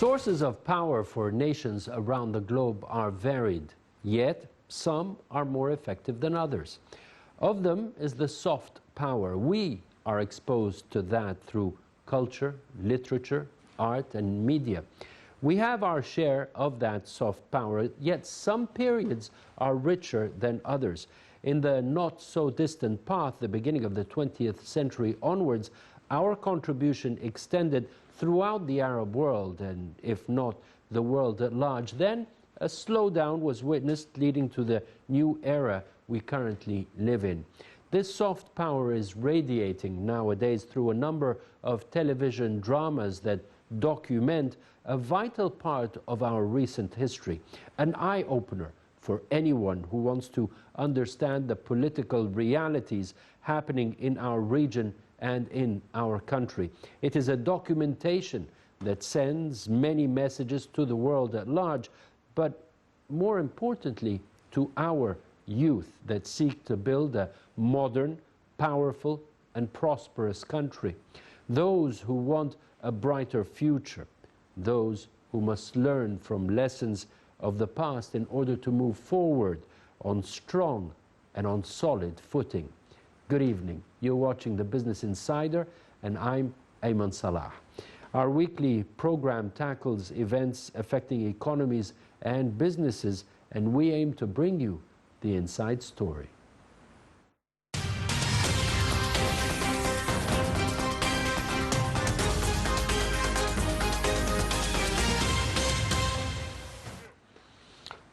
Sources of power for nations around the globe are varied, yet some are more effective than others. Of them is the soft power. We are exposed to that through culture, literature, art, and media. We have our share of that soft power, yet some periods are richer than others. In the not-so-distant past, the beginning of the 20th century onwards, our contribution extended throughout the Arab world, and if not the world at large. Then a slowdown was witnessed, leading to the new era we currently live in. This soft power is radiating nowadays through a number of television dramas that document a vital part of our recent history, an eye-opener for anyone who wants to understand the political realities happening in our region and in our country. It is a documentation that sends many messages to the world at large, but more importantly to our youth that seek to build a modern, powerful and prosperous country. Those who want a brighter future, those who must learn from lessons of the past in order to move forward on strong and on solid footing. Good evening. You're watching The Business Insider, and I'm Ayman Salah. Our weekly program tackles events affecting economies and businesses, and we aim to bring you the inside story.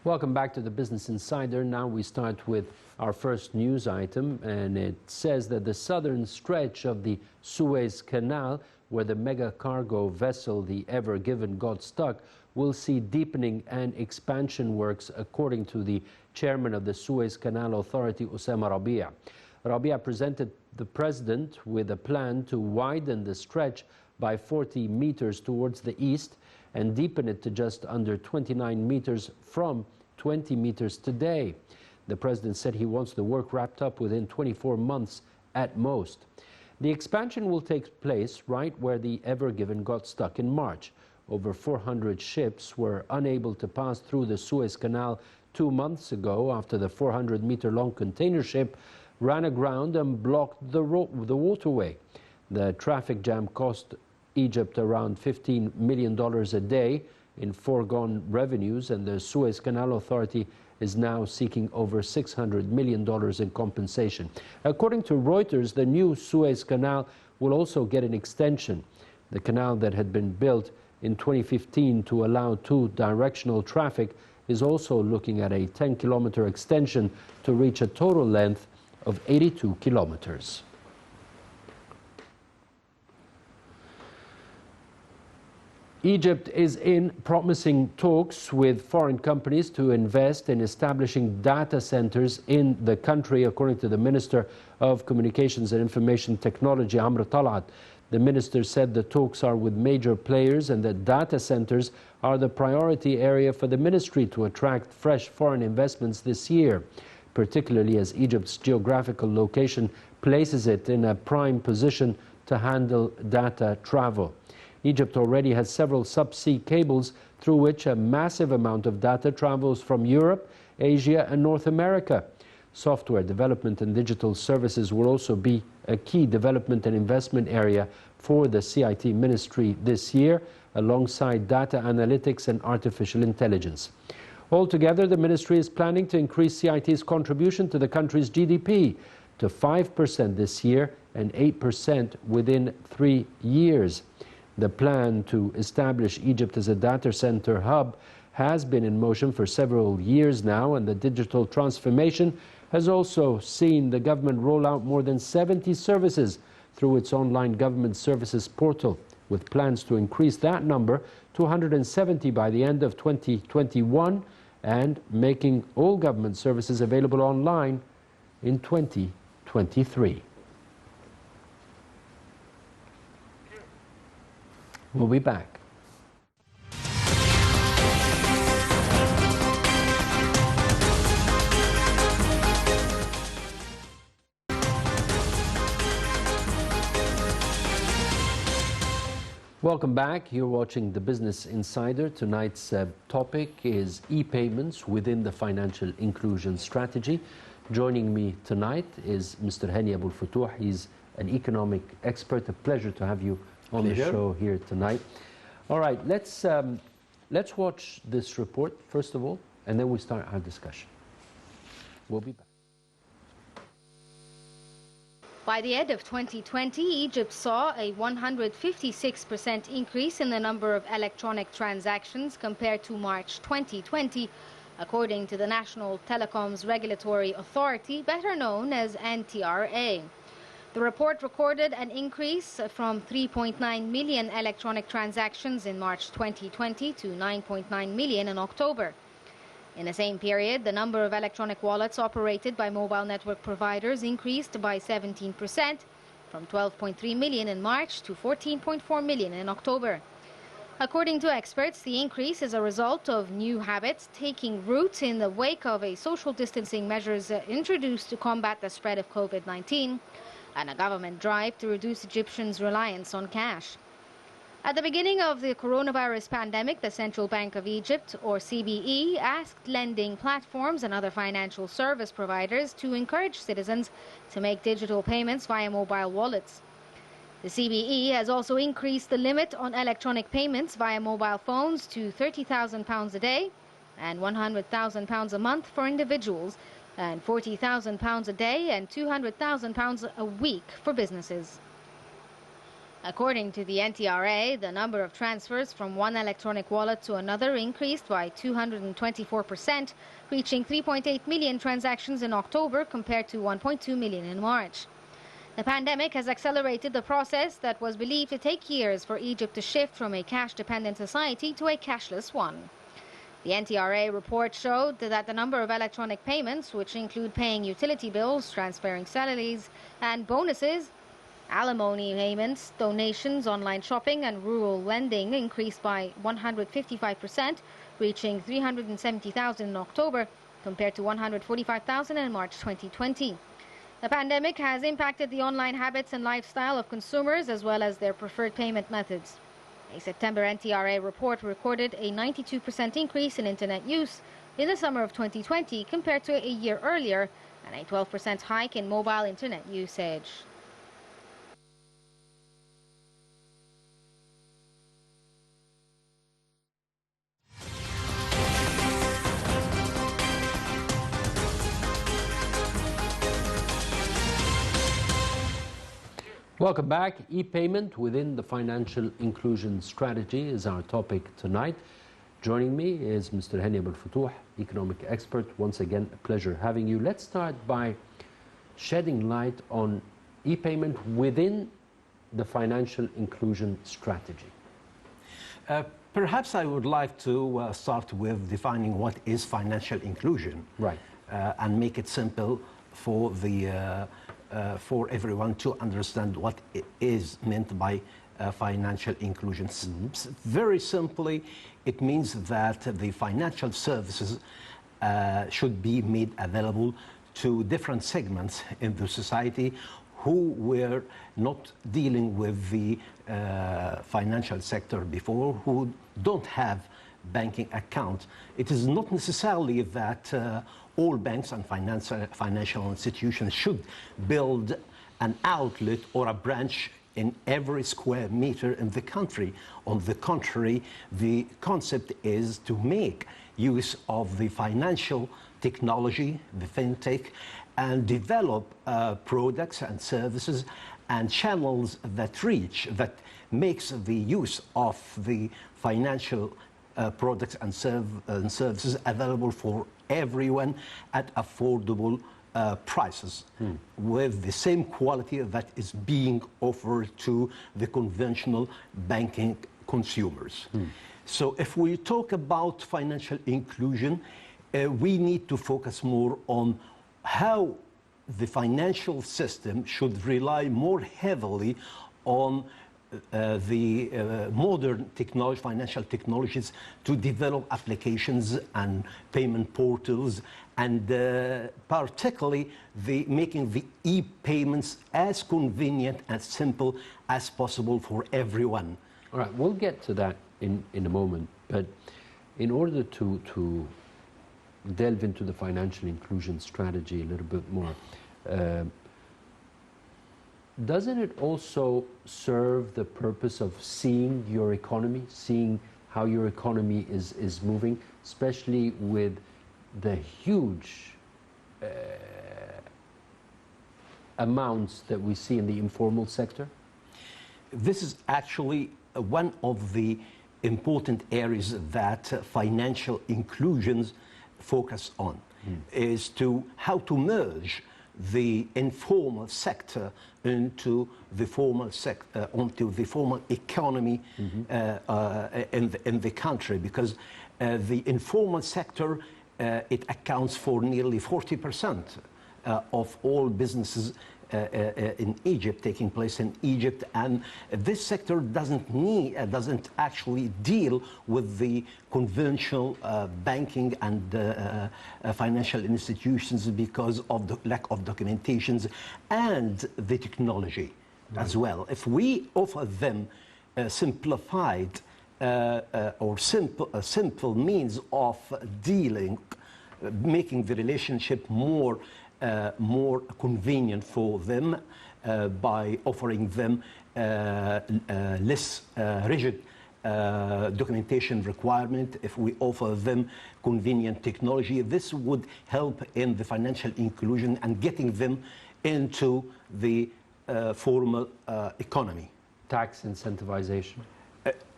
Welcome back to the Business Insider. Now we start with our first news item, and it says that the southern stretch of the Suez Canal, where the mega cargo vessel, the Ever Given, got stuck, will see deepening and expansion works, according to the chairman of the Suez Canal Authority, Osama Rabia. Rabia presented the president with a plan to widen the stretch by 40 meters towards the east and deepen it to just under 29 meters from 20 meters today. The president said he wants the work wrapped up within 24 months at most. The expansion will take place right where the Ever Given got stuck in March. Over 400 ships were unable to pass through the Suez Canal 2 months ago after the 400-meter-long container ship ran aground and blocked the waterway. The traffic jam cost Egypt around $15 million a day in foregone revenues, and the Suez Canal Authority is now seeking over $600 million in compensation. According to Reuters, the new Suez Canal will also get an extension. The canal that had been built in 2015 to allow two-directional traffic is also looking at a 10-kilometer extension to reach a total length of 82 kilometers. Egypt is in promising talks with foreign companies to invest in establishing data centers in the country, according to the Minister of Communications and Information Technology, Amr Talat. The minister said the talks are with major players and that data centers are the priority area for the ministry to attract fresh foreign investments this year, particularly as Egypt's geographical location places it in a prime position to handle data travel. Egypt already has several subsea cables through which a massive amount of data travels from Europe, Asia and North America. Software development and digital services will also be a key development and investment area for the CIT ministry this year, alongside data analytics and artificial intelligence. Altogether, the ministry is planning to increase CIT's contribution to the country's GDP to 5% this year and 8% within 3 years. The plan to establish Egypt as a data center hub has been in motion for several years now, and the digital transformation has also seen the government roll out more than 70 services through its online government services portal, with plans to increase that number to 170 by the end of 2021 and making all government services available online in 2023. We'll be back. Welcome back. You're watching the Business Insider. Tonight's topic is e-payments within the financial inclusion strategy. Joining me tonight is Mr. Hany Aboul Fotouh. He's an economic expert. A pleasure to have you on the show here tonight. All right, let's watch this report first of all, and then we start our discussion. We'll be back. By the end of 2020, Egypt saw a 156% increase in the number of electronic transactions compared to March 2020, according to the National Telecoms Regulatory Authority, better known as NTRA. The report recorded an increase from 3.9 million electronic transactions in March 2020 to 9.9 million in October. In the same period, the number of electronic wallets operated by mobile network providers increased by 17%, from 12.3 million in March to 14.4 million in October. According to experts, the increase is a result of new habits taking root in the wake of social distancing measures introduced to combat the spread of COVID-19 and a government drive to reduce Egyptians' reliance on cash. At the beginning of the coronavirus pandemic, the Central Bank of Egypt, or CBE, asked lending platforms and other financial service providers to encourage citizens to make digital payments via mobile wallets. The CBE has also increased the limit on electronic payments via mobile phones to £30,000 a day and £100,000 a month for individuals, and £40,000 a day and £200,000 a week for businesses. According to the NTRA, the number of transfers from one electronic wallet to another increased by 224%, reaching 3.8 million transactions in October compared to 1.2 million in March. The pandemic has accelerated the process that was believed to take years for Egypt to shift from a cash-dependent society to a cashless one. The NTRA report showed that the number of electronic payments, which include paying utility bills, transferring salaries and bonuses, alimony payments, donations, online shopping and rural lending, increased by 155%, reaching 370,000 in October compared to 145,000 in March 2020. The pandemic has impacted the online habits and lifestyle of consumers as well as their preferred payment methods. A September NTRA report recorded a 92% increase in internet use in the summer of 2020 compared to a year earlier, and a 12% hike in mobile internet usage. Welcome back. E-payment within the financial inclusion strategy is our topic tonight. Joining me is Mr. Hany Aboul Fotouh, economic expert. Once again, a pleasure having you. Let's start by shedding light on e-payment within the financial inclusion strategy. Perhaps I would like to start with defining what is financial inclusion, right, and make it simple for for everyone to understand what is meant by financial inclusion. Very simply, it means that the financial services should be made available to different segments in the society who were not dealing with the financial sector before, who don't have banking account. It is not necessarily that all banks and financial institutions should build an outlet or a branch in every square meter in the country. On the contrary, the concept is to make use of the financial technology, the fintech, and develop products and services and channels that makes the use of the financial products and services available for everyone at affordable prices, with the same quality that is being offered to the conventional banking consumers. So if we talk about financial inclusion, we need to focus more on how the financial system should rely more heavily on the modern technology, financial technologies, to develop applications and payment portals, and particularly making the e-payments as convenient and simple as possible for everyone. All right, we'll get to that in a moment, but in order to delve into the financial inclusion strategy a little bit more, doesn't it also serve the purpose of seeing your economy, seeing how your economy is moving, especially with the huge amounts that we see in the informal sector? This is actually one of the important areas that financial inclusions focus on, is to how to merge the informal sector into the formal onto the formal economy in the country, because the informal sector it accounts for nearly 40% of all businesses in Egypt, taking place in Egypt, and this sector doesn't actually deal with the conventional banking and financial institutions because of the lack of documentations and the technology as well. If we offer them simplified or simple means of dealing, making the relationship more convenient for them by offering them less rigid documentation requirement, if we offer them convenient technology, this would help in the financial inclusion and getting them into the formal economy. Tax incentivization?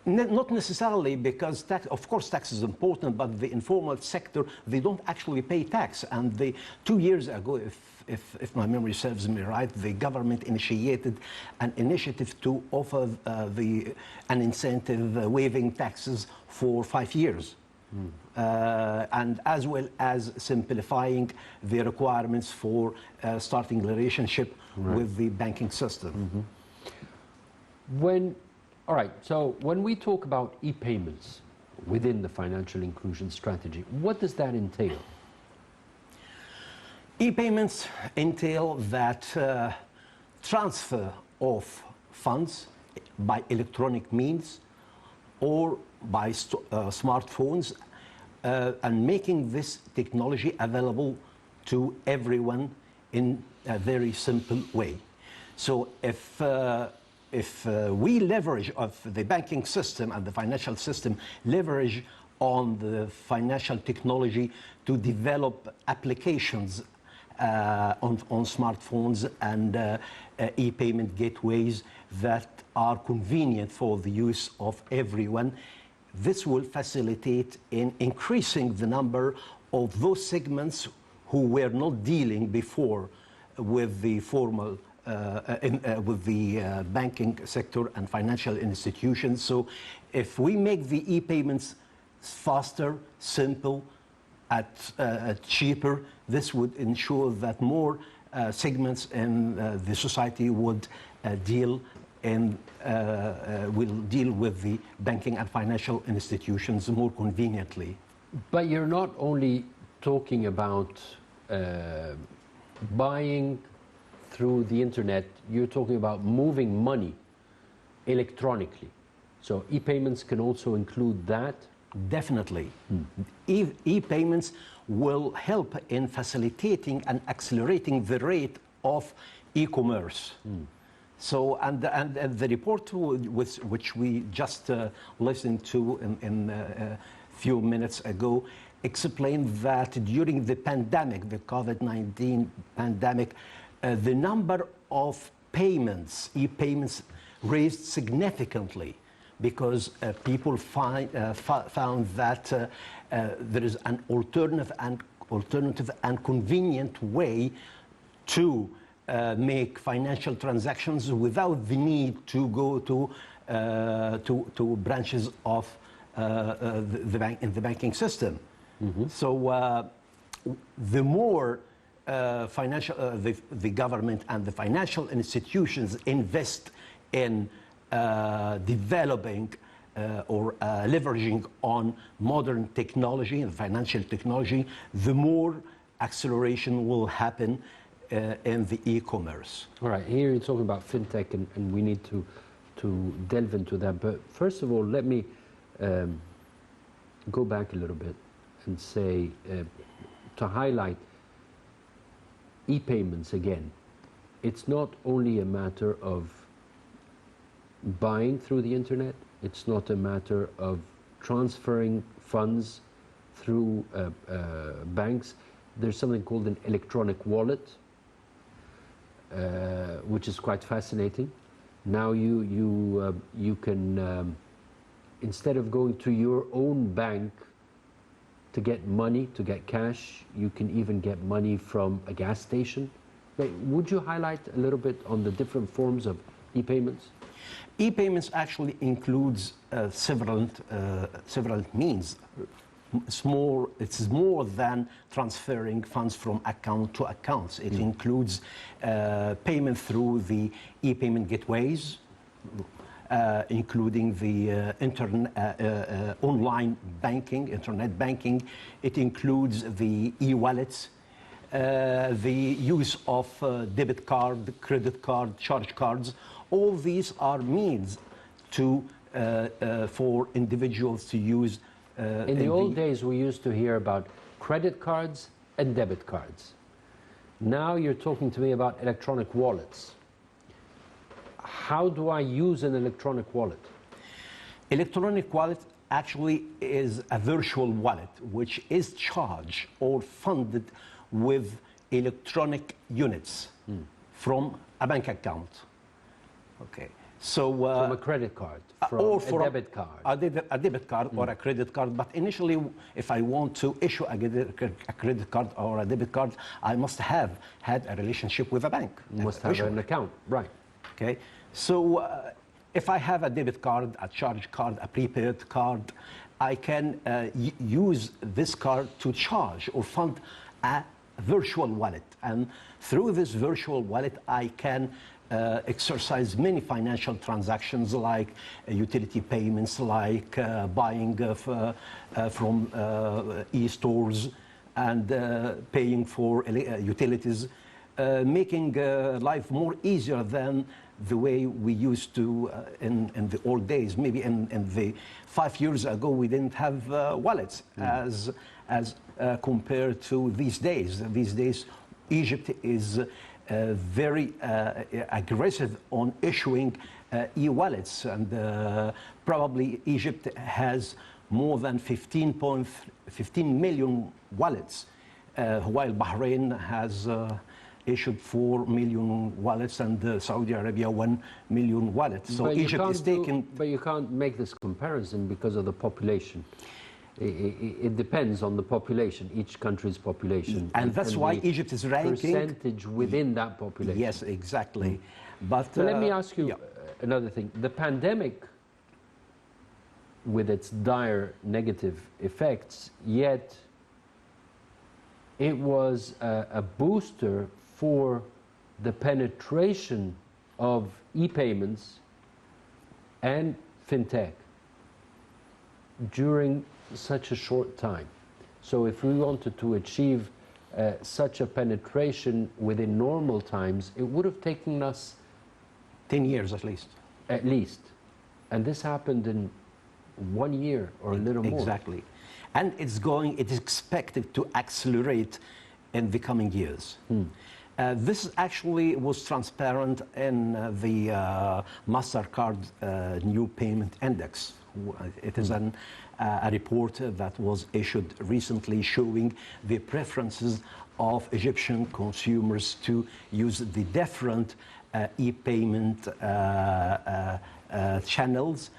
Not necessarily, because tax, of course tax is important, but the informal sector, they don't actually pay tax. And 2 years ago, if my memory serves me right, the government initiated an initiative to offer an incentive waiving taxes for 5 years. And as well as simplifying the requirements for starting a relationship with the banking system. All right, so when we talk about e-payments within the financial inclusion strategy, what does that entail? E-payments entail that transfer of funds by electronic means or by smartphones, and making this technology available to everyone in a very simple way. So if we leverage of the banking system and the financial system leverage on the financial technology to develop applications on smartphones and e-payment gateways that are convenient for the use of everyone, this will facilitate in increasing the number of those segments who were not dealing before with the formal with the banking sector and financial institutions. So if we make the e-payments faster, simple, cheaper, this would ensure that more segments in the society would deal with the banking and financial institutions more conveniently. But you're not only talking about buying through the internet, you're talking about moving money electronically. So e-payments can also include that? Definitely. E-payments will help in facilitating and accelerating the rate of e-commerce. So, and the report which we just listened to in a few minutes ago explained that during the pandemic, the COVID-19 pandemic, the number of payments, e-payments, raised significantly because people found that there is an alternative and convenient way to make financial transactions without the need to go to branches of the banking system. So the more the government and the financial institutions invest in developing or leveraging on modern technology and financial technology, the more acceleration will happen in the e-commerce. All right, here you're talking about fintech, and we need to to delve into that. But first of all, let me go back a little bit and say, to highlight e-payments again. It's not only a matter of buying through the internet. It's not a matter of transferring funds through banks. There's something called an electronic wallet, which is quite fascinating. Now you can, instead of going to your own bank to get money, to get cash, you can even get money from a gas station. Would you highlight a little bit on the different forms of e-payments? E-payments actually includes several means. It's more than transferring funds from account to accounts. It includes payment through the e-payment gateways, including the online banking, internet banking. It includes the e-wallets, the use of debit card, credit card, charge cards. All these are means to for individuals to use. In the old days, we used to hear about credit cards and debit cards. Now you're talking to me about electronic wallets. How do I use an electronic wallet? Electronic wallet actually is a virtual wallet which is charged or funded with electronic units from a bank account. Okay. So from a credit card, from or a debit card. A debit card or a credit card. But initially, if I want to issue a credit card or a debit card, I must have had a relationship with a bank. You must have an account, right. Okay. So if I have a debit card, a charge card, a prepaid card, I can use this card to charge or fund a virtual wallet. And through this virtual wallet, I can exercise many financial transactions like utility payments, like buying from e-stores and paying for utilities, making life more easier than the way we used to in the old days. Maybe in the 5 years ago, we didn't have wallets as compared to these days. These days, Egypt is very aggressive on issuing e-wallets, and probably Egypt has more than 15 million wallets, while Bahrain has issued 4 million wallets and Saudi Arabia 1 million wallets. So Egypt is taking... But you can't make this comparison because of the population. It depends on the population, each country's population. And that's why Egypt is ranking... percentage within that population. Yes, exactly. But let me ask you another thing. The pandemic, with its dire negative effects, yet it was a booster for the penetration of e-payments and fintech during such a short time. So if we wanted to achieve such a penetration within normal times, it would have taken us 10 years at least. At least. And this happened in 1 year or a little more. Exactly. And it is expected to accelerate in the coming years. This actually was transparent in the MasterCard New Payment Index. It is a report that was issued recently showing the preferences of Egyptian consumers to use the different e-payment channels,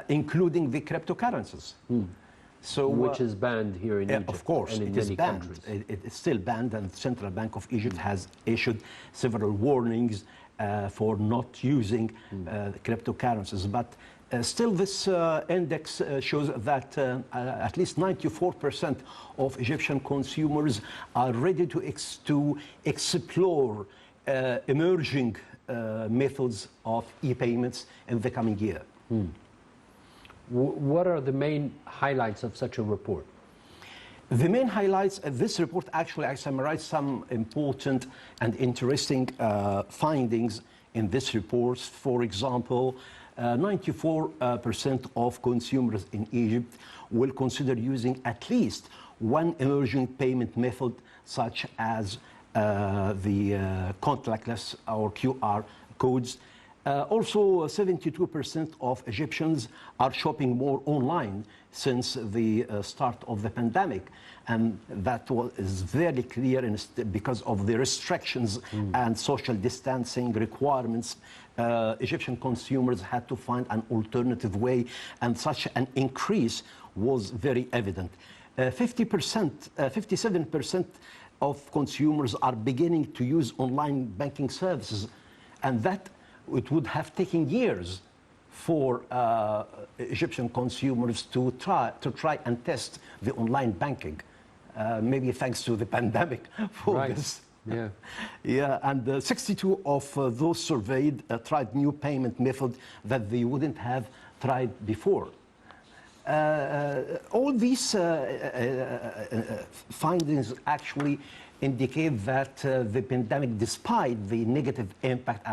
including the cryptocurrencies. So, which is banned here in Egypt. Of course, and in it is many banned. countries. It is still banned, and the Central Bank of Egypt has issued several warnings for not using cryptocurrencies. But still, this index shows that at least 94% of Egyptian consumers are ready to explore emerging methods of e-payments in the coming year. What are the main highlights of such a report? The main highlights of this report, actually, I summarized some important and interesting findings in this report. For example, 94% of consumers in Egypt will consider using at least one emerging payment method, such as the contactless or QR codes. Also, 72% of Egyptians are shopping more online since the start of the pandemic. And that is very clear because of the restrictions and social distancing requirements. Egyptian consumers had to find an alternative way, and such an increase was very evident. 57% of consumers are beginning to use online banking services, and that it would have taken years for Egyptian consumers to try and test the online banking. Maybe thanks to the pandemic for this. Yeah. Yeah, and 62 of those surveyed tried new payment method that they wouldn't have tried before. All these findings actually indicate that the pandemic, despite the negative impact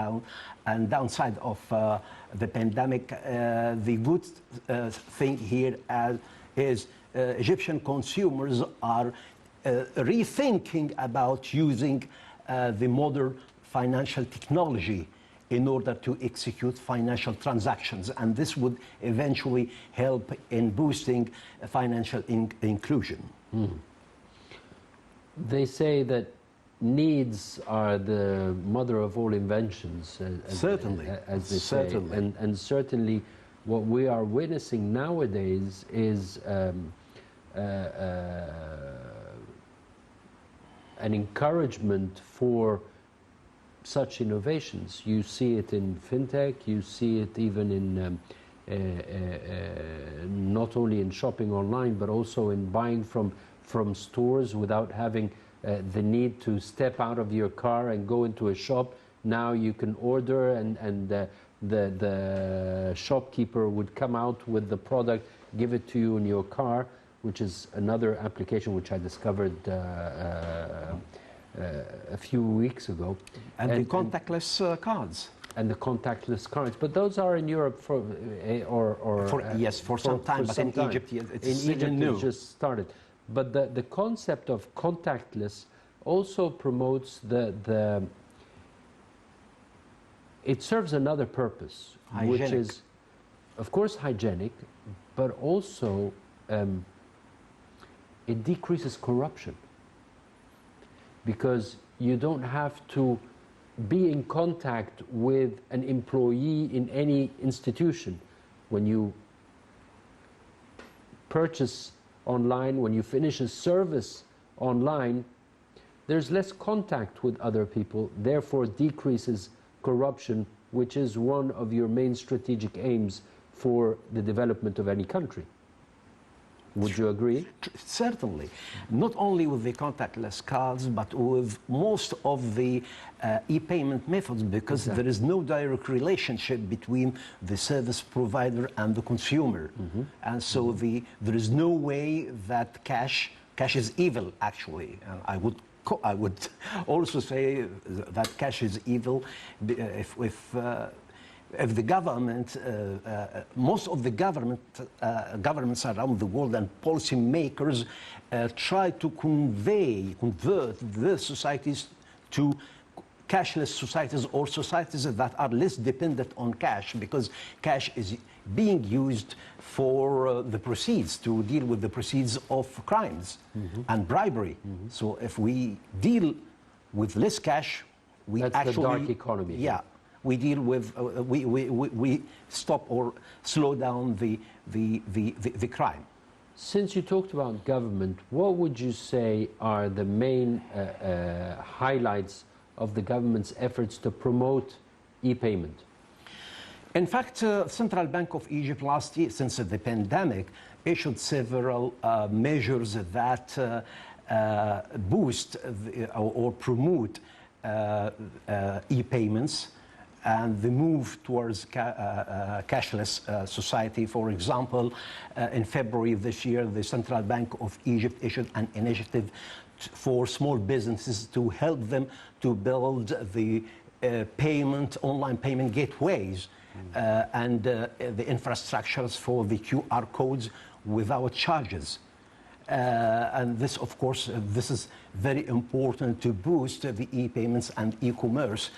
and downside of the pandemic, the good thing here is Egyptian consumers are rethinking about using the modern financial technology in order to execute financial transactions, and this would eventually help in boosting financial inclusion. They say that needs are the mother of all inventions, Certainly. as they Certainly. say. And certainly what we are witnessing nowadays is an encouragement for such innovations. You see it in fintech, you see it even in not only in shopping online, but also in buying from stores without having the need to step out of your car and go into a shop. Now you can order, and the shopkeeper would come out with the product, give it to you in your car, which is another application which I discovered a few weeks ago. And the contactless cards. And the contactless cards, but those are in Europe for some time. But in Egypt, it's new. It just started. But the concept of contactless also promotes it serves another purpose, Hygienic. which is, of course, hygienic, but also it decreases corruption, because you don't have to be in contact with an employee in any institution. When you purchase online, when you finish a service online, there's less contact with other people, therefore decreases corruption, which is one of your main strategic aims for the development of any country. Would you agree? Certainly. Not only with the contactless cards, but with most of the e-payment methods, because there is no direct relationship between the service provider and the consumer. And so there is no way that cash is evil, actually. And I would also say that cash is evil if the government, most of the governments around the world and policymakers try to convert their societies to cashless societies, or societies that are less dependent on cash, because cash is being used for the proceeds, to deal with the proceeds of crimes and bribery. So if we deal with less cash, we That's actually... the dark economy. Yeah. We deal with, we stop or slow down the crime. Since you talked about government, what would you say are the main highlights of the government's efforts to promote e-payment? In fact, Central Bank of Egypt last year, since the pandemic, issued several measures that boost or promote e-payments and the move towards cashless society. For example, in February of this year, the Central Bank of Egypt issued an initiative for small businesses to help them to build the online payment gateways and the infrastructures for the QR codes without charges. And this, of course, this is very important to boost the e-payments and e-commerce.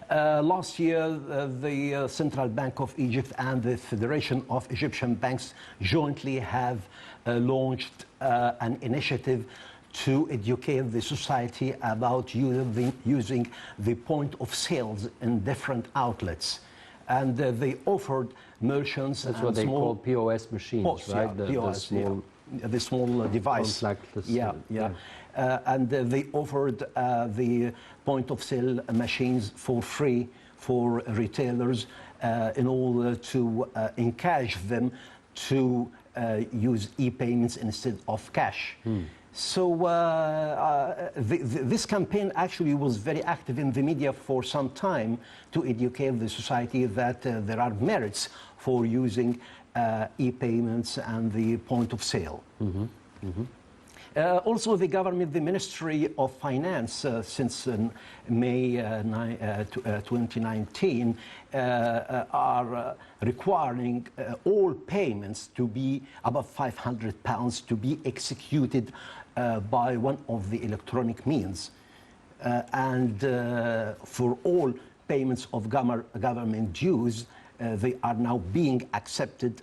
Last year, the Central Bank of Egypt and the Federation of Egyptian Banks jointly have launched an initiative to educate the society about using the point of sales in different outlets. And they offered merchants That's and what they small call POS machines, right? POS, the small device. Contactless, And they offered the point of sale machines for free for retailers in order to encourage them to use e-payments instead of cash. So this campaign actually was very active in the media for some time to educate the society that there are merits for using e-payments and the point of sale. Also, the government, the Ministry of Finance, since May 2019, are requiring all payments to be above £500 to be executed by one of the electronic means. And for all payments of government dues, they are now being accepted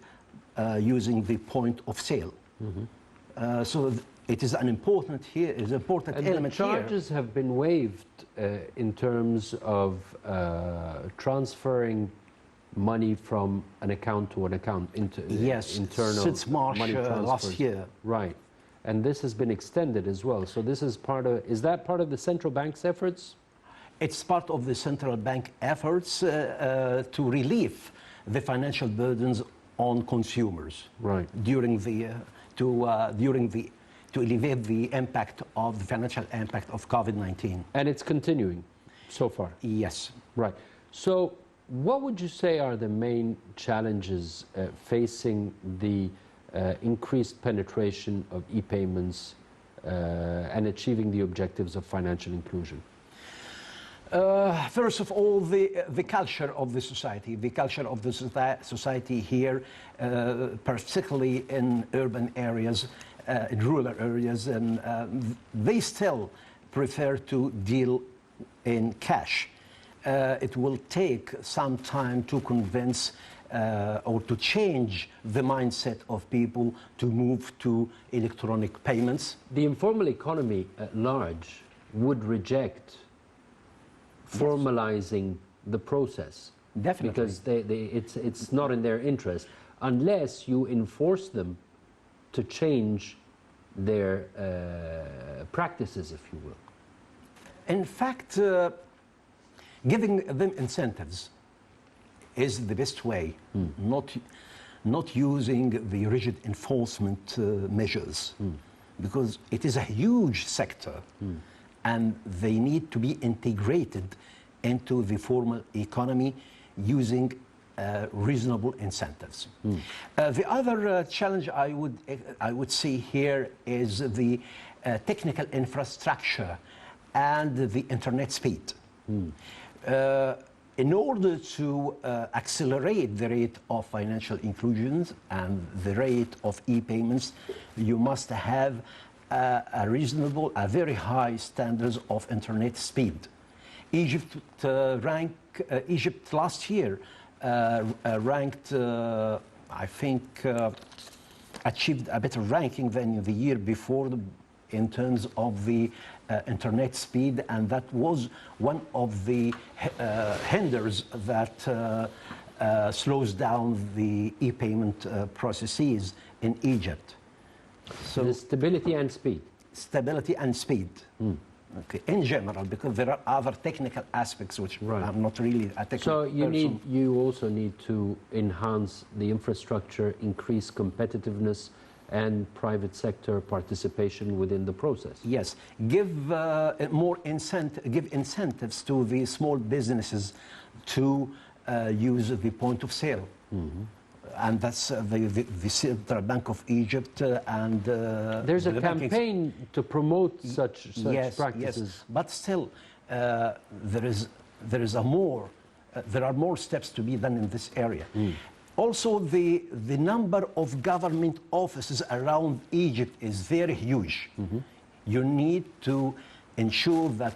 using the point of sale. So it is an important element here. Charges have been waived in terms of transferring money from an account to an account into internal since March money last year. Right. And this has been extended as well. So this is is that part of the central bank's efforts? It's part of the central bank efforts to relieve the financial burdens on consumers. Right. To alleviate the impact of the financial impact of COVID-19. And it's continuing so far? Yes. Right. So what would you say are the main challenges facing the increased penetration of e-payments and achieving the objectives of financial inclusion? First of all, the culture of the society. The culture of the society here, particularly in urban areas, in rural areas, and they still prefer to deal in cash. It will take some time to convince or to change the mindset of people to move to electronic payments. The informal economy at large would reject formalizing the process. Definitely. Because it's not in their interest unless you enforce them to change their practices, if you will. In fact, giving them incentives is the best way, not using the rigid enforcement measures, because it is a huge sector and they need to be integrated into the formal economy using reasonable incentives. The other challenge I would see here is the technical infrastructure and the internet speed. In order to accelerate the rate of financial inclusions and the rate of e-payments, you must have a very high standards of internet speed. Egypt last year ranked, I think, achieved a better ranking than the year before in terms of the internet speed, and that was one of the hinders that slows down the e-payment processes in Egypt. So the stability and speed. Stability and speed. Okay. In general, because there are other technical aspects which I'm not really a technical person. So you also need to enhance the infrastructure, increase competitiveness, and private sector participation within the process. Yes, give incentives to the small businesses to use the point of sale. And that's the Central Bank of Egypt and there's a campaign to promote such practices. Yes, but still there is there are more steps to be done in this area. Also, the number of government offices around Egypt is very huge. You need to ensure that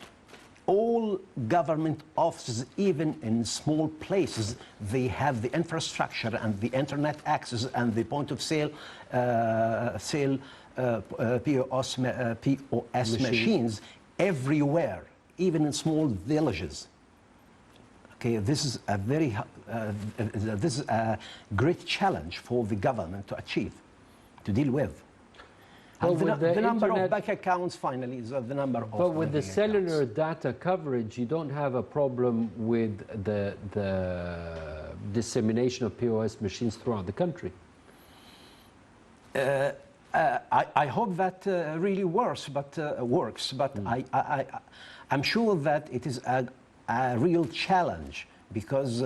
all government offices, even in small places, they have the infrastructure and the internet access and the point of sale, POS machines everywhere, even in small villages. Okay, this is a great challenge for the government to achieve, to deal with. Well, And the number internet, of bank accounts, finally, is the number of. but with the banking cellular accounts. data coverage, you don't have a problem with the dissemination of POS machines throughout the country. I hope that really works, but I'm sure that it is a real challenge because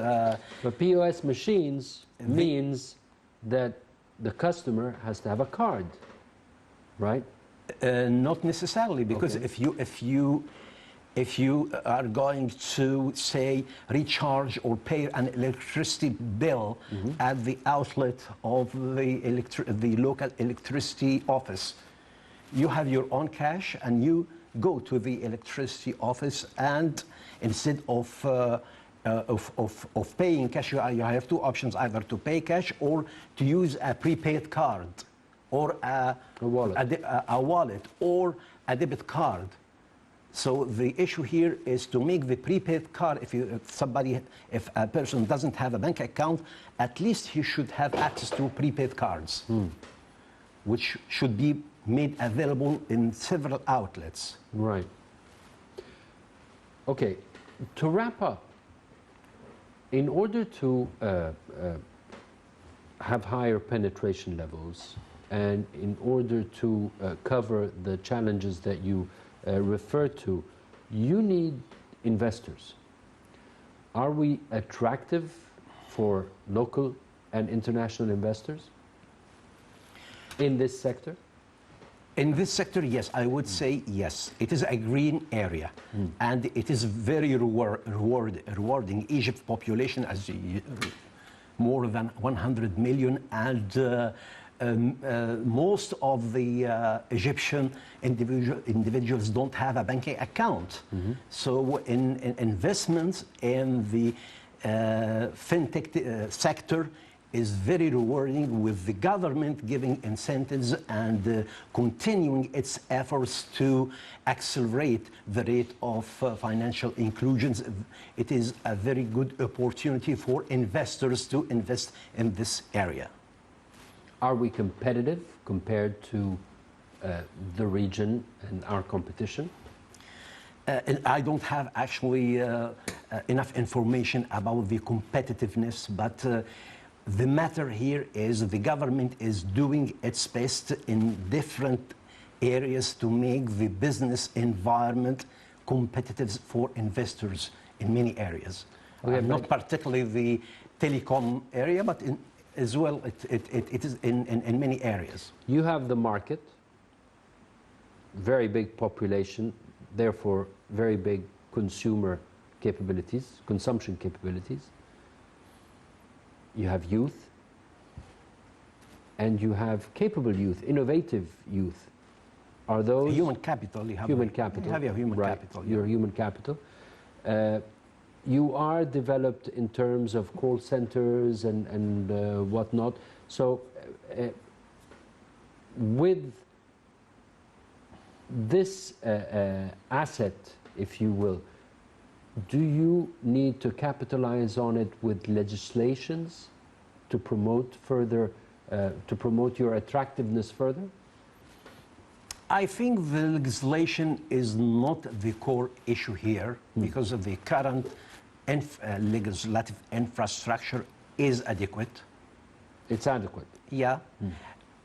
But POS machines means that the customer has to have a card, right? not necessarily, because Okay. if you are going to say recharge or pay an electricity bill at the outlet of the local electricity office, you have your own cash and you go to the electricity office, and instead of paying cash, you have two options: either to pay cash or to use a prepaid card, or a wallet, or a debit card. So the issue here is to make the prepaid card. If a person doesn't have a bank account, at least he should have access to prepaid cards, which should be made available in several outlets. Right. Okay, to wrap up, in order to have higher penetration levels and in order to cover the challenges that you refer to, you need investors. Are we attractive for local and international investors in this sector? In this sector, yes, I would say yes. It is a green area, and it is very rewarding. Egypt's population is more than 100 million, and most of the Egyptian individuals don't have a banking account. So investments in the fintech sector is very rewarding, with the government giving incentives and continuing its efforts to accelerate the rate of financial inclusions. It is a very good opportunity for investors to invest in this area. Are we competitive compared to the region and our competition? And I don't have actually enough information about the competitiveness, but the matter here is the government is doing its best in different areas to make the business environment competitive for investors in many areas. Okay, not particularly the telecom area, but as well it is in many areas. You have the market, very big population, therefore very big consumer capabilities, consumption capabilities. You have youth, and you have capable youth, innovative youth. Are those Human capital? You have human capital? You have your human right. capital. Your human capital. You are developed in terms of call centers and whatnot. So, with this asset, if you will, do you need to capitalize on it with legislations to promote further, to promote your attractiveness further? I think the legislation is not the core issue here, because of the current legislative infrastructure is adequate. It's adequate. Yeah.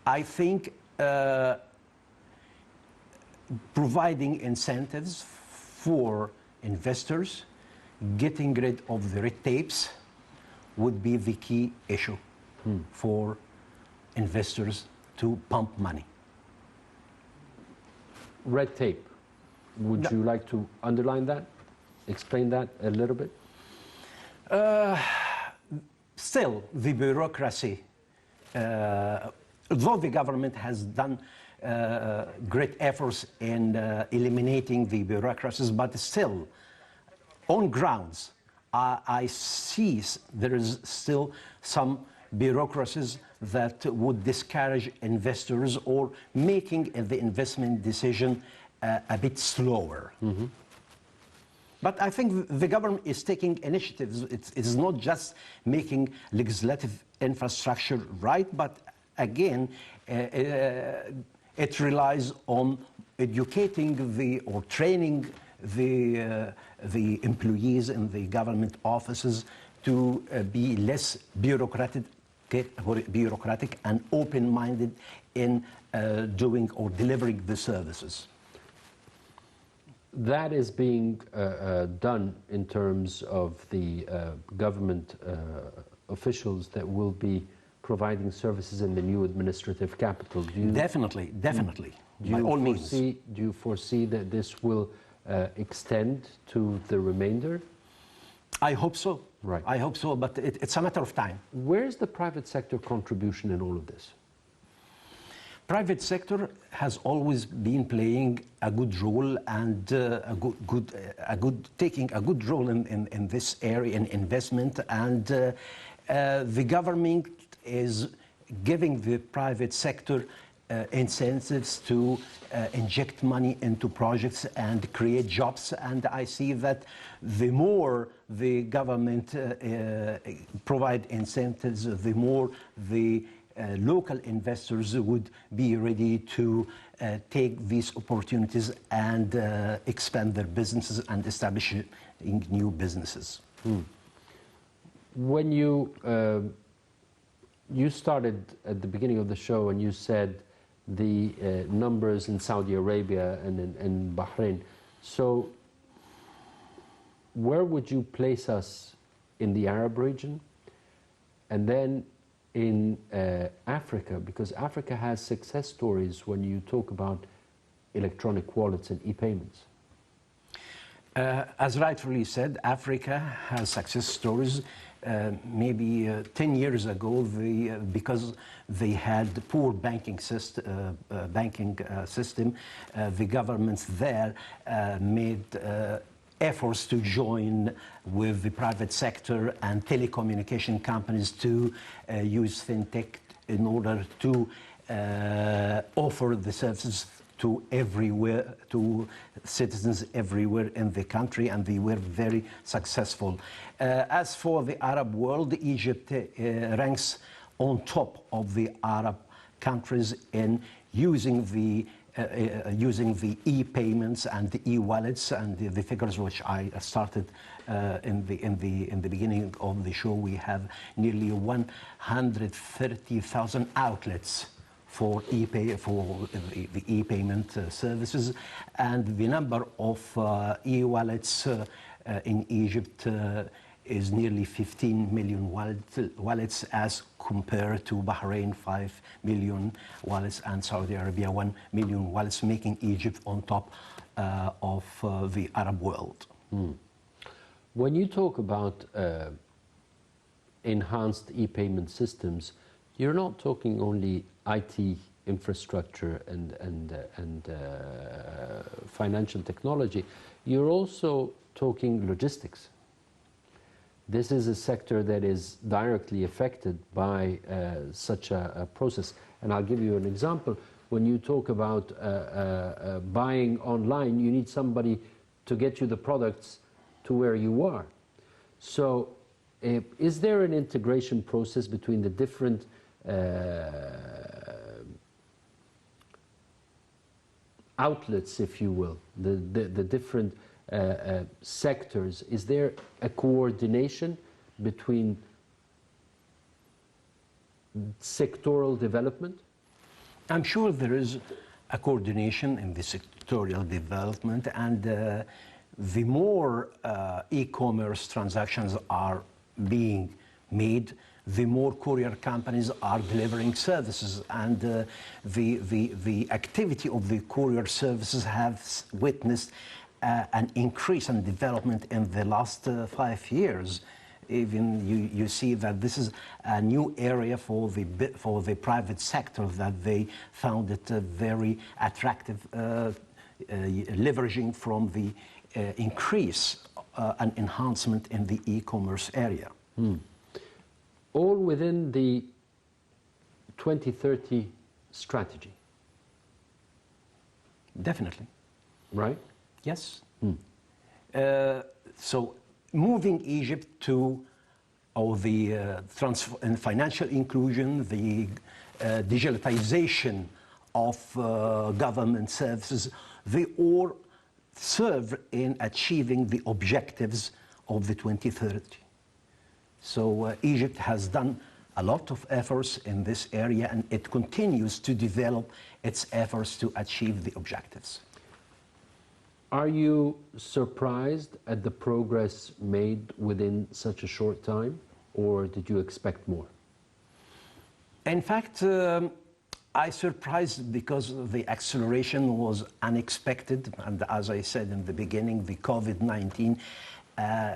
I think providing incentives for investors, getting rid of the red tapes would be the key issue for investors to pump money. Red tape. Would you like to underline that? explain that a little bit? Still, the bureaucracy, although the government has done great efforts in eliminating the bureaucracies, but still, on grounds, I see there is still some bureaucracies that would discourage investors or making the investment decision a bit slower. Mm-hmm. But I think the government is taking initiatives. It's not just making legislative infrastructure right, but again, it relies on educating or training the employees in the government offices to be less bureaucratic and open-minded in doing or delivering the services. That is being done in terms of the government officials that will be providing services in the new administrative capital. Definitely. By all means. Do you foresee that this will extend to the remainder? I hope so. Right. I hope so, but it's a matter of time. Where's the private sector contribution in all of this? Private sector has always been playing a good role and taking a good role in this area in investment, and the government is giving the private sector incentives to inject money into projects and create jobs. And I see that the more the government provide incentives, the more the local investors would be ready to take these opportunities and expand their businesses and establish new businesses. When you started at the beginning of the show and you said the numbers in Saudi Arabia and in Bahrain, so where would you place us in the Arab region? And then in Africa, because Africa has success stories when you talk about electronic wallets and e-payments. As rightfully said, Africa has success stories. Maybe 10 years ago, because they had poor banking system, the governments there made efforts to join with the private sector and telecommunication companies to use fintech in order to offer the services to citizens everywhere in the country, and they were very successful. As for the Arab world, Egypt ranks on top of the Arab countries in using the e-payments and the e-wallets, and the figures which I started in the beginning of the show. We have nearly 130,000 outlets for the e-payment services, and the number of e-wallets in Egypt is nearly 15 million wallets as compared to Bahrain 5 million wallets and Saudi Arabia 1 million wallets, making Egypt on top of the Arab world. When you talk about enhanced e-payment systems, you're not talking only IT infrastructure and financial technology, you're also talking logistics. This is a sector that is directly affected by such a process. And I'll give you an example. When you talk about buying online, you need somebody to get you the products to where you are. So is there an integration process between the different outlets, if you will, the different sectors? Is there a coordination between sectoral development? I'm sure there is a coordination in the sectorial development, and the more e-commerce transactions are being made, the more courier companies are delivering services, and the activity of the courier services has witnessed an increase and development in the last 5 years. Even you see that this is a new area for the private sector, that they found it very attractive, leveraging from the increase and enhancement in the e-commerce area. All within the 2030 strategy. Definitely. Right? Yes. So moving Egypt to the financial inclusion, the digitalization of government services, they all serve in achieving the objectives of the 2030. So Egypt has done a lot of efforts in this area, and it continues to develop its efforts to achieve the objectives. Are you surprised at the progress made within such a short time, or did you expect more? In fact, I surprised because the acceleration was unexpected, and as I said in the beginning, the COVID-19,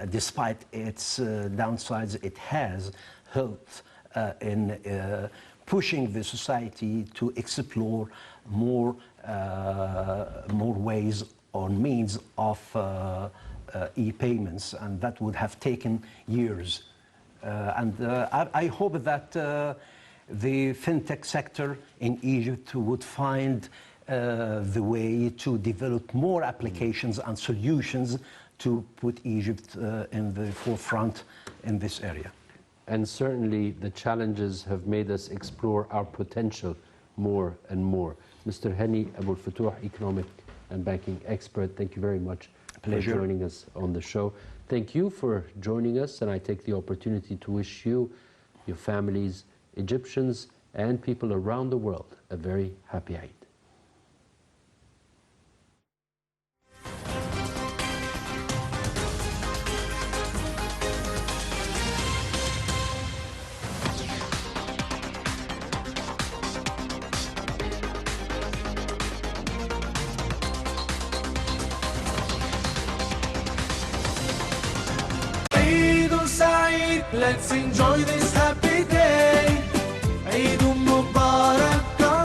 despite its downsides, it has helped in pushing the society to explore more ways or means of e-payments, and that would have taken years. I hope that the fintech sector in Egypt would find the way to develop more applications and solutions to put Egypt in the forefront in this area. And certainly the challenges have made us explore our potential more and more. Mr. Hany Aboul Fotouh, economic and banking expert, thank you very much for joining us on the show. Thank you for joining us, and I take the opportunity to wish you, your families, Egyptians, and people around the world a very happy Eid. Let's enjoy this